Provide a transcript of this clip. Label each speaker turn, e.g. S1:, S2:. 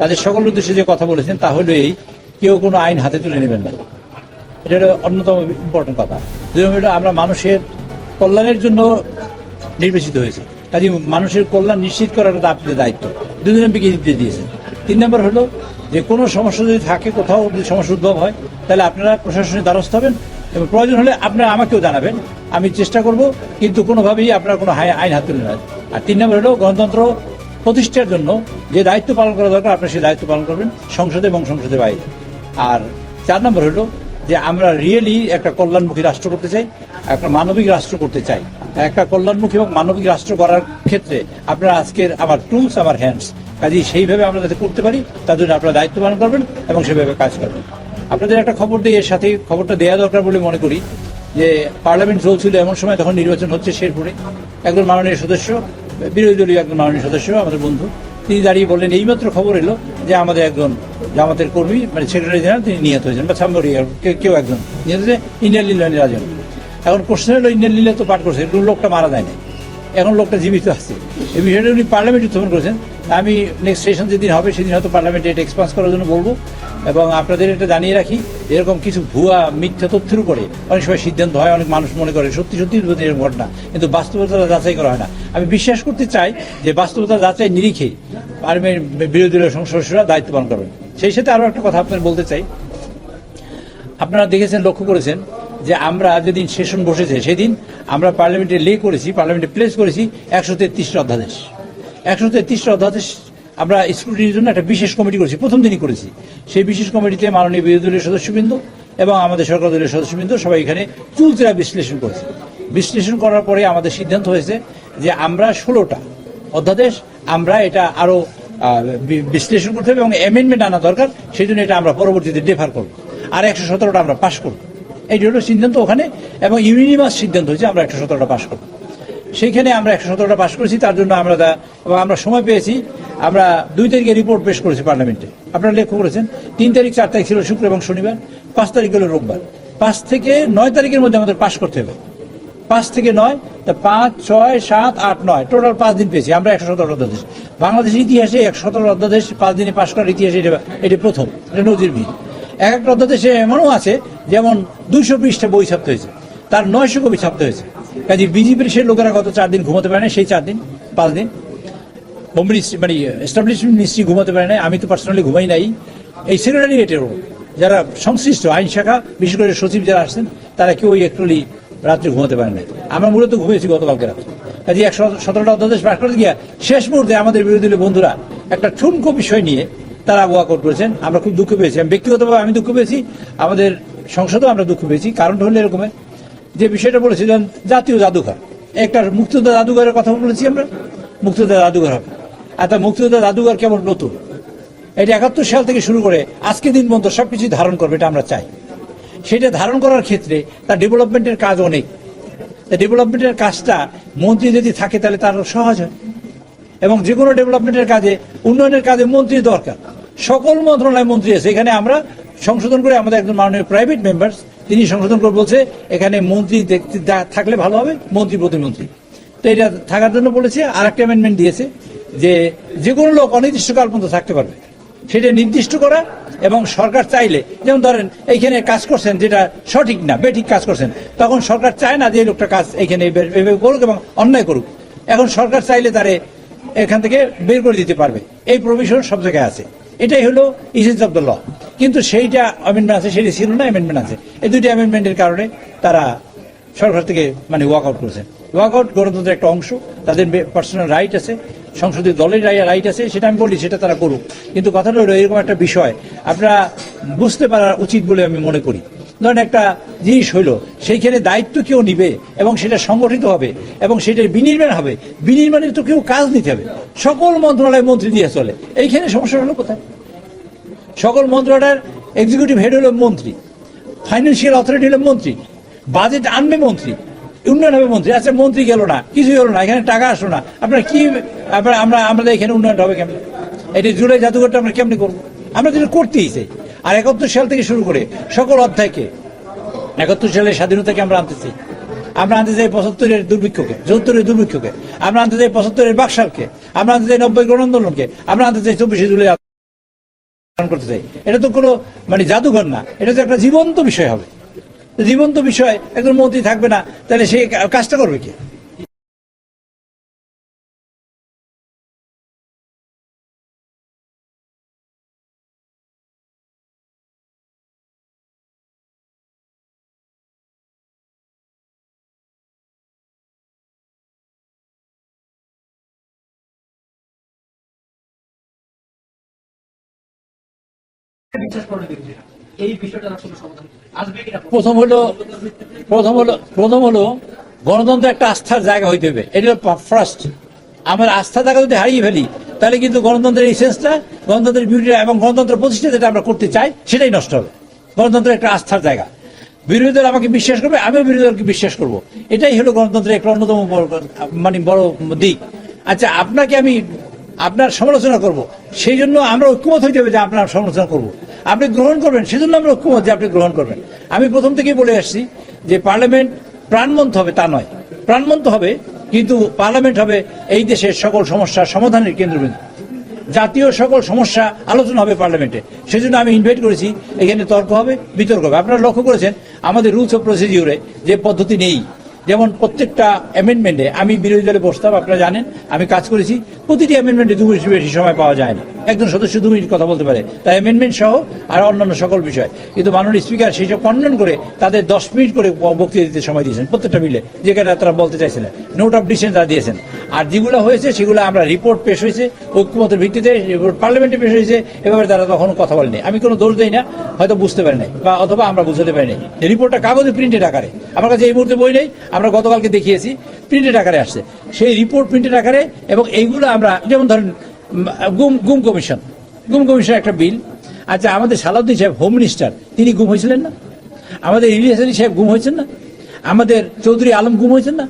S1: তাদের সকল উদ্দেশ্যে যে কথা বলেছেন তা হলো এই, কেউ কোনো আইন হাতে তুলে নেবেন না। এটা হলো অন্যতম ইম্পর্টেন্ট কথা। আমরা মানুষের কল্যাণের জন্য নির্বাচিত হয়েছে, কাজে মানুষের কল্যাণ নিশ্চিত করার আপনাদের দায়িত্ব দুজনে বিকে দিতে দিয়েছেন। 3 নম্বর হলো যে কোনো সমস্যা যদি থাকে, কোথাও যদি সমস্যা উদ্ভব হয়, তাহলে আপনারা প্রশাসনের দ্বারস্থ হবেন এবং প্রয়োজন হলে আপনারা আমাকেও জানাবেন, আমি চেষ্টা করব, কিন্তু কোনোভাবেই আপনারা কোনো আইন হাত তুলে নেন। আর 3 নম্বর হলো গণতন্ত্র প্রতিষ্ঠার জন্য যে দায়িত্ব পালন করা দরকার আপনারা সেই দায়িত্ব পালন করবেন সংসদে এবং সংসদের বাইরে। আর 4 নম্বর হলো যে আমরা রিয়েলি একটা কল্যাণমুখী রাষ্ট্র করতে চাই, একটা মানবিক রাষ্ট্র করতে চাই। একটা কল্যাণমুখী এবং মানবিক রাষ্ট্র করার ক্ষেত্রে আপনারা আজকের আমার টুলস, আমার হ্যান্ডস, কাজেই সেইভাবে আমরা যাতে করতে পারি তার জন্য আপনারা দায়িত্ব পালন করবেন এবং সেভাবে কাজ করবেন। আপনাদের একটা খবর দিয়ে এর সাথে খবরটা দেওয়া দরকার বলে মনে করি যে পার্লামেন্ট চলছিল এমন সময়, তখন নির্বাচন হচ্ছে শেরপুরে, একজন মাননীয় সদস্য, বিরোধী দলীয় একজন মাননীয় সদস্য, আমাদের বন্ধু, তিনি দাঁড়িয়ে বললেন এইমাত্র খবর এলো যে আমাদের একজন জামাতের কর্মী, মানে সেক্রেটারি জেনারেল, তিনি নিহত হয়েছেন, বা সামরি কেউ একজন নিহত হয়েছে ইন্ডিয়ান লিলানি রাজন। এখন কোশ্চেন হলো ইন্ডিয়ান লিলা তো পাঠ করছে, লোকটা মারা যায় না, এখন লোকটা জীবিত আছে। এই বিষয়টা উনি পার্লামেন্টে উত্থাপন করেছেন। আমি নেক্সট সেশন যেদিন হবে সেদিন হয়তো পার্লামেন্টে এটা এক্সপান্স করার জন্য বলবো, এবং আপনাদের এটা জানিয়ে রাখি এরকম কিছু ভুয়া মিথ্যা তথ্যের উপরে অনেক সময় সিদ্ধান্ত হয়, অনেক মানুষ মনে করে সত্যি সত্যি এরকম ঘটনা, কিন্তু বাস্তবতা যাচাই করা হয় না। আমি বিশ্বাস করতে চাই যে বাস্তবতা যাচাই নিরিখে পার্লামেন্ট বিরোধী দলীয় সংসদ সদস্যরা দায়িত্ব পালন করবেন। সেই সাথে আরও একটা কথা আপনাদের বলতে চাই, আপনারা দেখেছেন, লক্ষ্য করেছেন যে আমরা যেদিন সেশন বসেছে সেদিন আমরা পার্লামেন্টে পার্লামেন্টে প্লেস করেছি 133টা অধ্যাদেশ। 133টা অধ্যাদেশ আমরা স্ক্রুটিনির জন্য একটা বিশেষ কমিটি করেছি, প্রথম দিনই করেছি। সেই বিশেষ কমিটিতে মাননীয় বিরোধী দলীয় সদস্যবৃন্দ এবং আমাদের সরকার দলীয় সদস্যবৃন্দ সবাই এখানে চুলচেরা বিশ্লেষণ করেছে। বিশ্লেষণ করার পরে আমাদের সিদ্ধান্ত হয়েছে যে আমরা 16টা অধ্যাদেশ আমরা এটা আরও বিশ্লেষণ করতে হবে এবং অ্যামেন্ডমেন্ট আনা দরকার, সেই জন্য এটা আমরা পরবর্তীতে ডেফার করব, আর 117টা আমরা পাশ করব। এইটি হলো সিদ্ধান্ত ওখানে, এবং ইউনিমাস সিদ্ধান্ত হয়েছে আমরা 117টা পাশ করব। সেইখানে আমরা 117টা পাশ করেছি, তার জন্য আমরা সময় পেয়েছি। আমরা 2 তারিখে রিপোর্ট পেশ করেছি পার্লামেন্টে, আপনারা লক্ষ্য করেছেন। 3 তারিখ 4 তারিখ ছিল শুক্র এবং শনিবার, 5 তারিখ হলো রোববার। 5 থেকে 9 তারিখের মধ্যে আমাদের পাশ করতে হবে। 5 থেকে 9, তা 5, 6, 7, 8, 9 টোটাল 5 দিন পেয়েছি আমরা 117 অধ্যাদেশ। বাংলাদেশের ইতিহাসে 117 অধ্যাদেশ 5 দিনে পাশ করার ইতিহাসে এটা প্রথম, এটা নজিরবিহীন। এক একটা অধ্যাদেশে এমনও আছে যেমন 200 পৃষ্ঠা বই ছাপতে হয়েছে, তার 900 কপি ছাপতে হয়েছে। কাজে বিজেপির সেই লোকেরা গত 4 দিন ঘুমাতে পারে না, সেই 4 দিন 5 দিন হোম মিনিস্ট্রি মানে এস্টাবলিশমেন্ট মিনিস্ট্রি ঘুমাতে পারে না, আমি তো পার্সোনালি ঘুমাই নাই। এই সেক্রেটারিয়েটেরও যারা সংশ্লিষ্ট আইন শাখা, বিশেষ করে সচিব যারা আসছেন, তারা কেউ একটুলি রাত্রে ঘুমাতে পারে না। আমরা মূলত ঘুমিয়েছি গতকালকে রাত্রে। কাজে 117টা অধ্যাদেশ পাশ করতে গিয়ে শেষ মুহূর্তে আমাদের বিরোধী দলীয় বন্ধুরা একটা ঠুনকো বিষয় নিয়ে তারা ওয়াকআউট করেছেন। আমরা খুব দুঃখ পেয়েছি, আমি ব্যক্তিগতভাবে আমি দুঃখ পেয়েছি, আমাদের সংসদেও আমরা দুঃখ পেয়েছি। কারণটা হলো এরকমের যে বিষয়টা বলেছিলেন জাতীয় জাদুঘর, একটা মুক্তিযোদ্ধা জাদুঘরের কথা বলেছি আমরা, মুক্তিযোদ্ধা জাদুঘর হবে। আর তা মুক্তিযোদ্ধা জাদুঘর কেমন নতুন, এটা 71 সাল থেকে শুরু করে আজকে দিন পর্যন্ত সবকিছু ধারণ করবে, এটা আমরা চাই। সেটা ধারণ করার ক্ষেত্রে তার ডেভেলপমেন্টের কাজ অনেক। ডেভেলপমেন্টের কাজটা মন্ত্রী যদি থাকে তাহলে তার সহজ হয়, এবং যে কোনো ডেভেলপমেন্টের কাজে, উন্নয়নের কাজে মন্ত্রী দরকার। সকল মন্ত্রণালয় মন্ত্রী আছে, এখানে আমরা সংশোধন করে আমাদের একজন মাননীয় প্রাইভেট মেম্বার তিনি সংশোধন করে বলছে এখানে মন্ত্রী থাকলে ভালো হবে, মন্ত্রী প্রতিমন্ত্রী। তো এটা থাকার জন্য বলেছে। আর একটা অ্যামেন্ডমেন্ট দিয়েছে যে কোনো লোক অনির্দিষ্টকাল পর্যন্ত থাকতে পারবে, সেটা নির্দিষ্ট করা। এবং সরকার চাইলে, যেমন ধরেন এইখানে কাজ করছেন যেটা সঠিক না, বেঠিক কাজ করছেন, তখন সরকার চায় না যে এই লোকটা কাজ এইখানে করুক এবং অন্যায় করুক। এখন সরকার চাইলে তারে এখান থেকে বের করে দিতে পারবে, এই প্রভিশন সব জায়গায় আছে। এটাই হলো ইসেন্স অফ দ্য ল। কিন্তু সেইটা অ্যামেন্ডমেন্ট আছে, সেটা ছিল না, অ্যামেন্ডমেন্ট আছে। এই 2টি অ্যামেন্ডমেন্টের কারণে তারা সরকার থেকে মানে ওয়াকআউট করেছেন। ওয়াকআউট গণতন্ত্রের একটা অংশ, তাদের পার্সোনাল রাইট আছে, সংসদীয় দলের রাইট আছে, সেটা আমি বলি, সেটা তারা করুক। কিন্তু কথাটা হলো এরকম একটা বিষয় আপনারা বুঝতে পারা উচিত বলে আমি মনে করি। ধরেন একটা জিনিস হইলো, সেইখানে দায়িত্ব কেউ নিবে এবং সেটা সংগঠিত হবে এবং সেটার বিনির্মাণ হবে, বিনির্মাণের তো কেউ কাজ নিতে হবে। সকল মন্ত্রণালয় মন্ত্রী দিয়ে চলে, এইখানে সমস্যা হলো কোথায়? সকল মন্ত্রণালয়ের এক্সিকিউটিভ হেড হলো মন্ত্রী, ফাইন্যান্সিয়াল অথরিটি হলো মন্ত্রী, বাজেট আনবে মন্ত্রী, উন্নয়ন হবে মন্ত্রী। আচ্ছা মন্ত্রী গেল না, কিছুই হলো না, এখানে টাকা আসলো না, আপনার কি আমরা এখানে উন্নয়নটা হবে কেমন? এটা জুলাই জাদুঘরটা আমরা কেমনি করবো? আমরা যেটা করতেই চাই। আর 71 সাল থেকে শুরু করে সকল অধ্যায়কে, 71 সালের স্বাধীনতাকে আমরা আনতে চাই। আমরা আনতে চাই 75-এর দুর্ভিক্ষকে, 74-এর দুর্ভিক্ষকে, আমরা আনতে চাই 75-এর বাকশালকে, আমরা আনতে চাই 90 গণ আন্দোলনকে, আমরা আনতে চাই 24শে জুলাই। করতে চাই। এটা তো কোনো মানে জাদুঘর না, এটা তো একটা জীবন্ত বিষয় হবে। জীবন্ত বিষয় একজন মন্ত্রী থাকবে না, তাহলে সে কাজটা করবে কি? প্রথম হলো গণতন্ত্র একটা আস্থার জায়গা হইতে হবে, এটা ফার্স্ট। আমার আস্থা জায়গা যদি হারিয়ে ফেলি, তাহলে কিন্তু গণতন্ত্রের ইসেন্সটা, গণতন্ত্রের বিউটিটা এবং গণতন্ত্র প্রতিষ্ঠা যেটা আমরা করতে চাই সেটাই নষ্ট হবে। গণতন্ত্রের একটা আস্থার জায়গা, বিরোধী দল আমাকে বিশ্বাস করবে, আমিও বিরোধী দলকে বিশ্বাস করবো, এটাই হলো গণতন্ত্রের একটা অন্যতম মানে বড় দিক। আচ্ছা, আপনাকে আমি আপনার সমালোচনা করব, সেই জন্য আমরা ঐক্যমত হইতে হবে যে আপনার সমালোচনা করব, আপনি গ্রহণ করবেন, সেজন্য আমরা ঐক্যমত যে আপনি গ্রহণ করবেন। আমি প্রথম থেকেই বলে আসছি যে পার্লামেন্ট প্রাণবন্ত হবে তা নয়, প্রাণবন্ত হবে কিন্তু পার্লামেন্ট হবে এই দেশের সকল সমস্যার সমাধানের কেন্দ্রবিন্দু। জাতীয় সকল সমস্যা আলোচনা হবে পার্লামেন্টে, সেজন্য আমি ইনভাইট করেছি। এখানে তর্ক হবে, বিতর্ক হবে। আপনারা লক্ষ্য করেছেন আমাদের রুলস অফ প্রসিডিউরে যে পদ্ধতি নেই, যেমন প্রত্যেকটা অ্যামেন্ডমেন্টে আমি বিরোধী দলে বসতাম, আপনারা জানেন আমি কাজ করেছি, প্রতিটি অ্যামেন্ডমেন্টে 2 মিনিট বেশি সময় পাওয়া যায় না। একজন সদস্য 2 মিনিট কথা বলতে পারে, তাই অ্যামেন্ডমেন্ট সহ আর অন্যান্য সকল বিষয়। কিন্তু মাননীয় স্পিকার সেই সব খণ্ডন করে তাদের 10 মিনিট করে বক্তৃতা দিতে সময় দিয়েছেন প্রত্যেকটা বিলে, যেখানে তারা বলতে চাইছিলেন। নোট অফ ডিসেন্ট তারা দিয়েছেন। আর যেগুলো হয়েছে সেগুলো আমরা রিপোর্ট পেশ হয়েছে ঐক্যমতের ভিত্তিতে, পার্লামেন্টে পেশ হয়েছে, এভাবে তারা তখনও কথা বলেনি। আমি কোনো দোষ দিই না, হয়তো বুঝতে পারি নাই বা অথবা আমরা বুঝতে পারি নাই। রিপোর্টটা কাগজে প্রিন্টেড আকারে, আমার কাছে এই মুহূর্তে বই নেই, আমরা গতকালকে দেখিয়েছি, প্রিন্টেড আকারে আসছে সেই রিপোর্ট, প্রিন্টেড আকারে। এবং এইগুলো আমরা যেমন ধরেন গুম কমিশন একটা বিল। আচ্ছা, আমাদের সালাউদ্দিন সাহেব হোম মিনিস্টার, তিনি গুম হয়েছিলেন না? আমাদের ইলিয়াস আলী সাহেব গুম হয়েছেন না? আমাদের চৌধুরী আলম গুম হয়েছেন না?